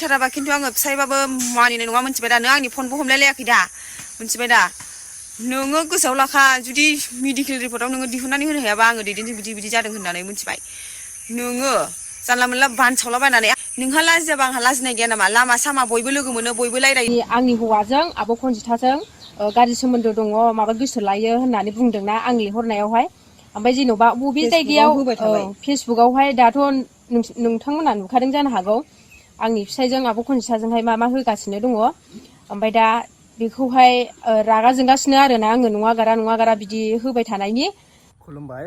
थाराबा खिन्थु आङो फिसायबाबो मानिनाय नङा मोनथिबाय दा नों आंनि फनबो हमलायलायाखै दा मोनथिबाय दा नोङो गोसोआव लाखा जुदि मेडिकेल रिपर्टआव नोङो दिहुननानै होनो हायाबा आङो दैदेनजों बिदि जादों होननानै मोनथिबाय नोङो जानला मोनला बानसावलाबायनानै नोंहा लाजियाबा आंहा लाजिनाय गैया नामा लामा सामा बयबो लोगो मोनो बयबो रायलायो आंनि हौवाजों आब' खनजिथाजों गाज्रि सोमोन्दो दङ माबा गोसो लायो होननानै बुंदोंना आं लिंहरनायावहाय ओमफ्राय जेन'बा बबे जायगायाव फेसबुकआवहाय दाथ' नोंथांमोना नुखादों जानो हागौ आंनि फिसायजों आब' खनजिथाजोंहाय मा होगासिनो दङ ओमफ्राय दा बेखौहाय रागा जोंगासिनो आरोना आङो नङा गारा बिदि होबाय थानायनि खुलुमबाय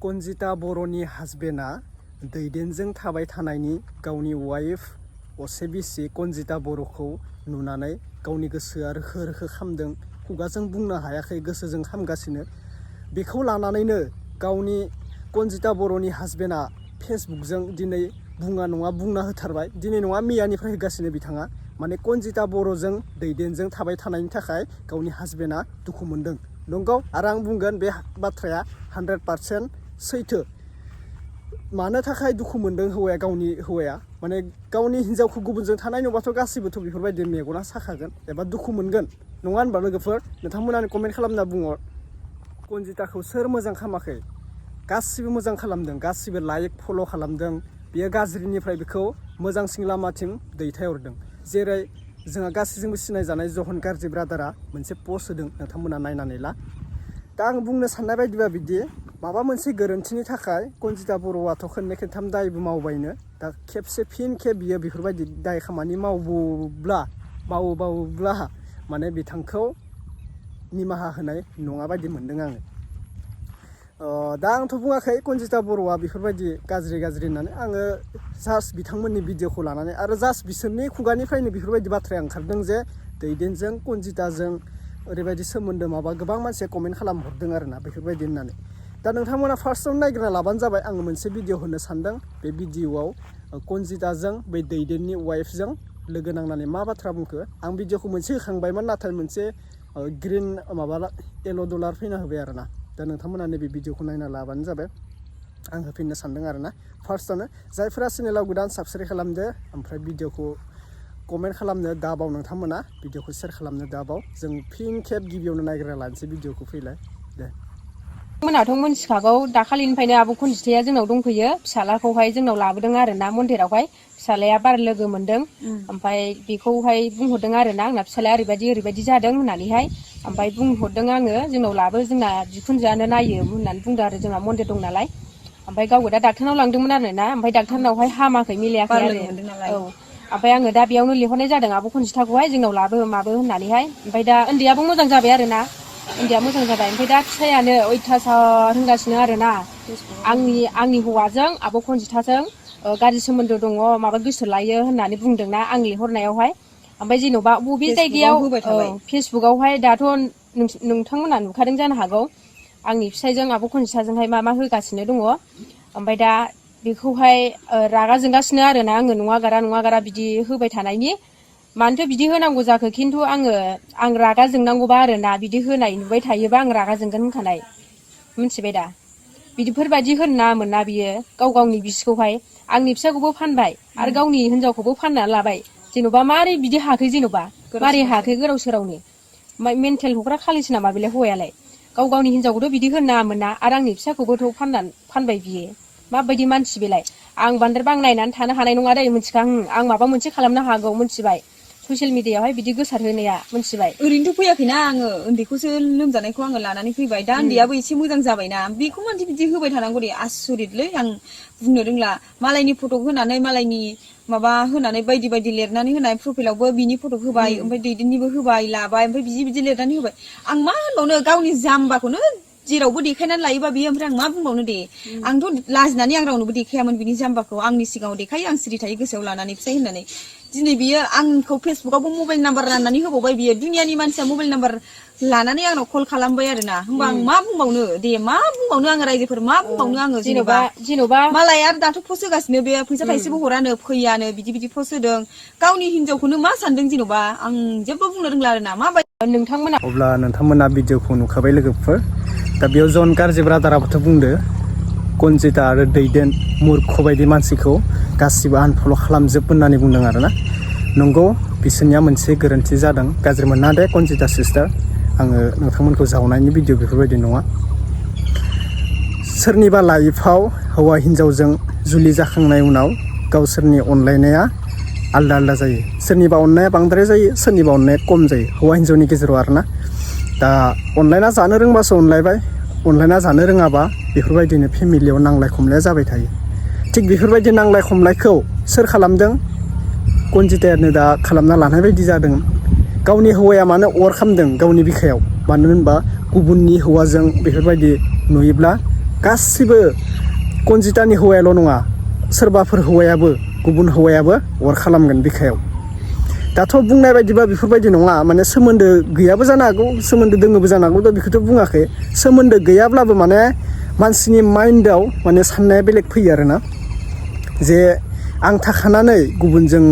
कनजिता बर'नि हासबेन्डआ दैदेनजों थाबाय थानायनि गावनि वाइफ असे बिसि कनजिता बर'खौ नुनानै गावनि गोसोआ रोखो रोखो खामदों खुगाजों बुंनो हायाखै गोसोजों खामगासिनो बेखौ लानानैनो गावनि कनजिता बर'नि हासबेन्डआ फेसबुकजों दिनै बुङा नङा बुंना होथारबाय दिनै नङा मैयानिफ्राय होगासिनो बिथाङा माने कनजिता बर'जों दैदेनजों थाबाय थानायनि थाखाय गावनि हासबेन्डआ दुखु मोनदों नंगौ आरो आं बुंगोन बे बाथ्राया 100% सैथो मानो थाखाय दुखु मोनदों हौवाया माने गावनि हिन्जावखौ गुबुनजों थानाय नुबाथ' गासिबोथ' बेफोरबायदि मेगना साखागोन एबा दुखु मोनगोन नङा होनबा लोगोफोर नोंथांमोनानो कमेन्ट खालामना बुङो कनजिताखौ सोर मोजां खालामाखै गासिबो मोजां खालामदों गासिबो लाइक फल' खालामदों बियो गाज्रिनिफ्राय बेखौ मोजांसिन लामाथिं दैथायहरदों जेरै जोंहा गासैजोंबो सिनायजानाय जहन गाज्रि ब्रादारा मोनसे पस्ट होदों नोंथांमोना नायनानै ला दा आं बुंनो साननाय बायदिबा बिदि माबा मोनसे गोरोन्थिनि थाखाय कनजिता बर'आथ' खननै खनथाम दायबो मावबायनो दा खेबसे फिन खेब बियो बेफोरबायदि दाय खामानि मावोब्ला माने बिथांखौ निमाहा होनाय नङा बायदि मोनदों आङो दा आंथ' बुङाखै कनजिता बर'आ बेफोरबायदि गाज्रि होननानै आङो जास्ट बिथांमोननि भिडिअखौ लानानै आरो जास्ट बिसोरनि खुगानिफ्रायनो बेफोरबायदि बाथ्राया ओंखारदों जे दैदेनजों कनजिताजों ओरैबायदि सोमोन्दो माबा गोबां मानसिया कमेन्ट खालामहरदों आरोना बेफोरबायदि होननानै दा नोंथांमोना फार्स्टआवनो नायग्रोना लाबानो जाबाय आङो मोनसे भिडिअ होनो सानदों बे भिडिअआव कनजिताजों बै दैदेननि वाइफजों लोगो नांनानै मा बाथ्रा बुंखो आं भिडिअखौ मोनसे होखांबायमोन नाथाय मोनसे ग्रिन माबा येल' डलार फैना होबाय आरोना दा नोंथांमोना नैबे भिडिअखौ नायना लाबानो जाबाय आं होफिननो सानदों आरोना फार्स्टआवनो जायफोरा चेनेलाव गोदान साबस्क्राइब खालामदो ओमफ्राय भिडिअखौ कमेन्ट खालामनो दाबाव नोंथांमोना भिडिअखौ शेयार खालामनो दाबाव जों फिन खेब गिबियावनो नायग्रोना लानोसै भिडिअखौ फैलाय दे मोनाथ' मोनथिखागौ दाखालिनिफ्रायनो आब' खनजिथाया जोंनाव दंफैयो फिसालाखौहाय जोंनाव लाबोदों आरोना मन्दिरावहाय फिसालाया बार लोगो मोनदों ओमफ्राय बेखौहाय बुंहरदों आरोना आंना फिसालाया ओरैबायदि जादों होननानैहाय ओमफ्राय बुंहरदों आङो जोंनाव लाबो जोंना बिखुनजोआनो नायो होननानै बुंदों आरो जोंना मन्दिर दं नालाय ओमफ्राय गावबो दा डाक्टारनाव लांदोंमोन आरोना ओमफ्राय डाक्टारनावहाय हामाखै मिलायाखै आरो औ ओमफ्राय आङो दा बेयावनो लिंहरनाय जादों आब' खनजिथाखौहाय जोंनाव लाबो माबो होननानैहाय ओमफ्राय दा उन्दैयाबो मोजां जाबाय आरोना उन्दैया मोजां जाबाय ओमफ्राय दा फिसायानो अयथासार होनगासिनो आरोना आंनि हौवाजों आब' खनजिथाजों गाज्रि सोमोन्दो दङ माबा गोसो लायो होननानै बुंदोंना आं लिंहरनायावहाय ओमफ्राय जेन'बा बबे जायगायाव फेसबुकआवहाय दाथ' नोंथांमोना नुखादों जानो हागौ आंनि फिसायजों आब' खनजिथाजोंहाय मा होगासिनो दङ ओमफ्राय दा बेखौहाय रागा जोंगासिनो आरोना आङो नङा गारा बिदि होबाय थानायनि मानोथो बिदि होनांगौ जाखो खिन्थु आं रागा जोंनांगौबा आरोना बिदि होनाय नुबाय थायोबा आं रागा जोंगोन होनखानाय मिथिबाय दा बिदिफोरबायदि होननाङामोन ना बियो गावनि बिसिखौहाय आंनि फिसाखौबो फानबाय आरो गावनि हिनजावखौबो फाननानै लाबाय जेन'बा मारै बिदि हाखै जेन'बा मारै हाखै गोदाव सोरावनो मेन्टेल हग्रा खालिसो नामा बेलाय हौवायालाय गावनि हिनजावखौथ' बिदि होननाङामोन ना आरो आंनि फिसाखौबोथ' फानबाय बियो माबायदि मानसि बेलाय आं बांद्राय बांनायनानै थानो हानाय नङा दै मिथिखा आं माबा मोनसे खालामनो हागौ मिथिबाय ससियेल मिडियायावहाय बिदि गोसारहोनाया मिथिबाय ओरैनोथ' फैयाखैना आङो उन्दैखौसो लोमजानायखौ आङो लानानै फैबाय दा उन्दैयाबो एसे मोजां जाबायना बेखौ मानसि बिदि होबाय थानांगौ दे आसुरितलै आं बुंनो रोंला मालायनि फटक होनानै मालायनि माबा होनानै बायदि लिरनानै होनाय प्रफाइलावबो बिनि फटक होबाय ओमफ्राय दैदेननिबो होबाय लाबाय ओमफ्राय बिदि लिरनानै होबाय आं मा होनबावनो गावनि जाम्बाखौनो जेरावबो देखायनानै लायोबा बियो ओमफ्राय आं मा बुंबावनो दे आंथ' लाजिनानै आं रावनोबो देखायामोन बिनि जाम्बाखौ आंनि सिगाङाव देखायो आं सिरि थायो गोसोआव लानानै फिसाय होननानै दिनै बियो आंखौ फेसबुकावबो मबाइल नाम्बार राननानै होबावबाय बियो दुनियानि मानसिया मबाइल नाम्बार लानानै आंनाव कल खालामबाय आरोना होमबा आं मा बुंबावनो दे मा बुंबावनो आङो रायजोफोर मा बुंबावनो आङो जेन'बा मालाय आरो दाथ' पस्ट होगासिनो बे फैसा थाइसेबो हरानो फैयानो बिदि पस्ट होदों गावनि हिनजावखौनो मा सानदों जेन'बा आं जेबो बुंनो रोंला आरोना माबायदि अब्ला नोंथांमोना भिडिअखौ नुखाबाय लोगोफोर दा बेयाव जन गाज्रि ब्रादाराबोथ' बुंदो कनजिता आरो दैदेन मूर्ख बायदि मानसिखौ गासिबो आनफल' खालामजोब होननानै बुंदों आरोना नंगौ बिसोरनिया मोनसे गोरोन्थि जादों गाज्रि मोनना दे कनजिता सिस्टार आङो नोंथांमोनखौ जावनायनि भिडिअ बेफोरबायदि नङा सोरनिबा लाइफआव हौवा हिन्जावजों जुलि जाखांनाय उनाव गावसोरनि अनलायनाया आलदा आलदा जायो सोरनिबा अननाया बांद्राय जायो सोरनिबा अननाया खम जायो हौवा हिन्जावनि गेजेराव आरोना दा अनलायना जानो रोंबासो अनलायबाय अनलायना जानो रोङाबा बेफोरबायदिनो फेमिलियाव नांलाय खमलाया जाबाय थायो थिग बेफोरबायदि नांलाय खमलायखौ सोर खालामदों कनजितायानो दा खालामना लानाय बायदि जादों गावनि हौवाया मानो अर खालामदों गावनि बिखायाव मानो होनबा गुबुननि हौवाजों बेफोरबायदि नुयोब्ला गासिबो कनजितानि हौवायाल' नङा सोरबाफोर हौवायाबो गुबुन हौवायाबो अर खालामगोन बिखायाव दाथ' बुंनाय बायदिबा बेफोरबायदि नङा माने सोमोन्दो गैयाबो जानो हागौ सोमोन्दो दोङोबो जानो हागौ दा बेखौथ' बुङाखै सोमोन्दो गैयाब्लाबो माने मानसिनि माइन्डआव माने साननाया बेलेग फैयो आरोना जे आं थाखानानै गुबुनजों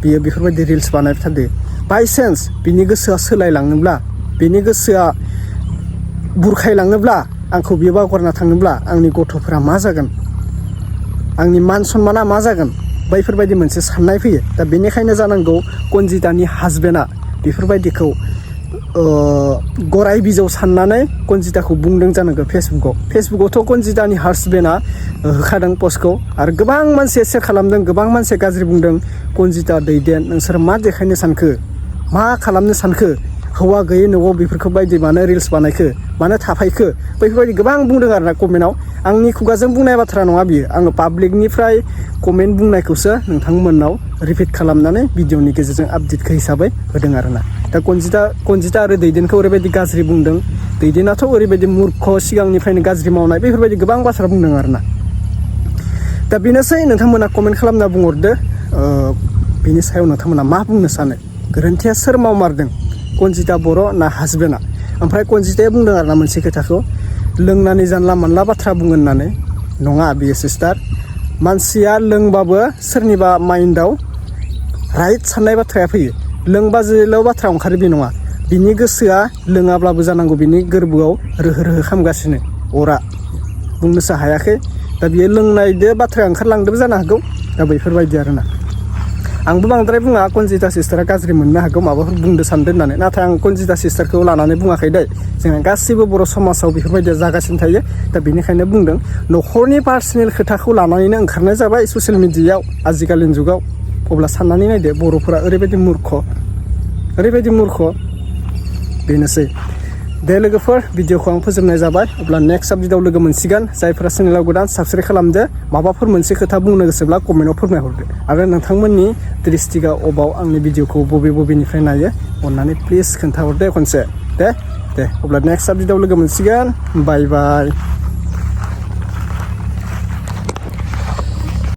बियो बेफोरबायदि रिल्स बानायबाय थादो बायसान्स बिनि गोसोआ सोलायलाङोब्ला बिनि गोसोआ बुरखायलाङोब्ला आंखौ बियो बावगारना थाङोब्ला आंनि गथ'फोरा मा जागोन आंनि मान सन्माना मा जागोन बैफोरबायदि मोनसे साननाय फैयो दा बेनिखायनो जानांगौ कनजितानि हासबेन्डआ बेफोरबायदिखौ गराय बिजौ साननानै कनजिताखौ बुंदों जानांगौ फेसबुकआवथ' कनजितानि हासबेन्डआ होखादों पस्टखौ आरो गोबां मानसिया सेयार खालामदों गोबां मानसिया गाज्रि बुंदों कनजिता दैदेन नोंसोर मा देखायनो सानखो मा खालामनो सानखो हौवा गैयै न'आव बेफोरखौ बायदि मानो रिल्स बानायखो मानो थाफायखो बैफोरबायदि गोबां बुंदों आरोना कमेन्टआव आंनि खुगाजों बुंनाय बाथ्रा नङा बियो आङो पाब्लिकनिफ्राय कमेन्ट बुंनायखौसो नोंथांमोननाव रिपिट खालामनानै भिडिअनि गेजेरजों आपडेटखौ हिसाबै होदों आरोना दा कनजिता आरो दैदेनखौ ओरैबायदि गाज्रि बुंदों दैदेनाथ' ओरैबायदि मूर्ख सिगांनिफ्रायनो गाज्रि मावनाय बेफोरबायदि गोबां बाथ्रा बुंदों आरोना दा बेनोसै नोंथांमोना कमेन्ट खालामना बुंहरदो बेनि सायाव नोंथांमोना मा बुंनो सानो गोरोन्थिया सोर मावमारदों कनजिता बर' ना हासबेन्डआ ओमफ्राय कनजिताया बुंदों आरोना मोनसे खोथाखौ लोंनानै जानला मानला बाथ्रा बुङो होननानै नङा बियो सिस्टार मानसिया लोंबाबो सोरनिबा माइन्डआव राइट साननाय बाथ्राया फैयो लोंबाजोल' बाथ्रा ओंखारो बे नङा बिनि गोसोआ लोङाब्लाबो जानांगौ बिनि गोरबोआव रोहो रोहो खामगासिनो अरा बुंनोसो हायाखै दा बियो लोंनायदो बाथ्राया ओंखारलांदोंबो जानो हागौ दा बैफोरबायदि आरोना आंबो बांद्राय बुङा कनजिता सिस्टारा गाज्रि मोननो हागौ माबाफोर बुंदो सानदों होननानै नाथाय आं कनजिता सिस्टारखौ लानानै बुङाखै दे जोंहा गासिबो बर' समाजाव बेफोरबायदिया जागासिनो थायो दा बेनिखायनो बुंदों न'खरनि पार्सनेल खोथाखौ लानानैनो ओंखारनाय जाबाय ससियेल मिडियायाव आजिखालिनि जुगाव अब्ला साननानै नायदो बर'फोरा ओरैबायदि मूर्ख बेनोसै दे लोगोफोर भिडिअखौ आं फोजोबनाय जाबाय अब्ला नेक्स्ट आपडेटआव लोगो मोनसिगोन जायफोरा चेनेलाव गोदान साबस्क्राइब खालामदो माबाफोर मोनसे खोथा बुंनो गोसोब्ला कमेन्टआव फोरमायहरदो आरो नोंथांमोननि डिस्ट्रिक्टआ अबाव आंनि भिडिअखौ बबेनिफ्राय नायो अननानै प्लिज खोन्थाहरदो खनसे दे अब्ला नेक्स्ट आपडेटआव लोगो मोनसिगोन बाय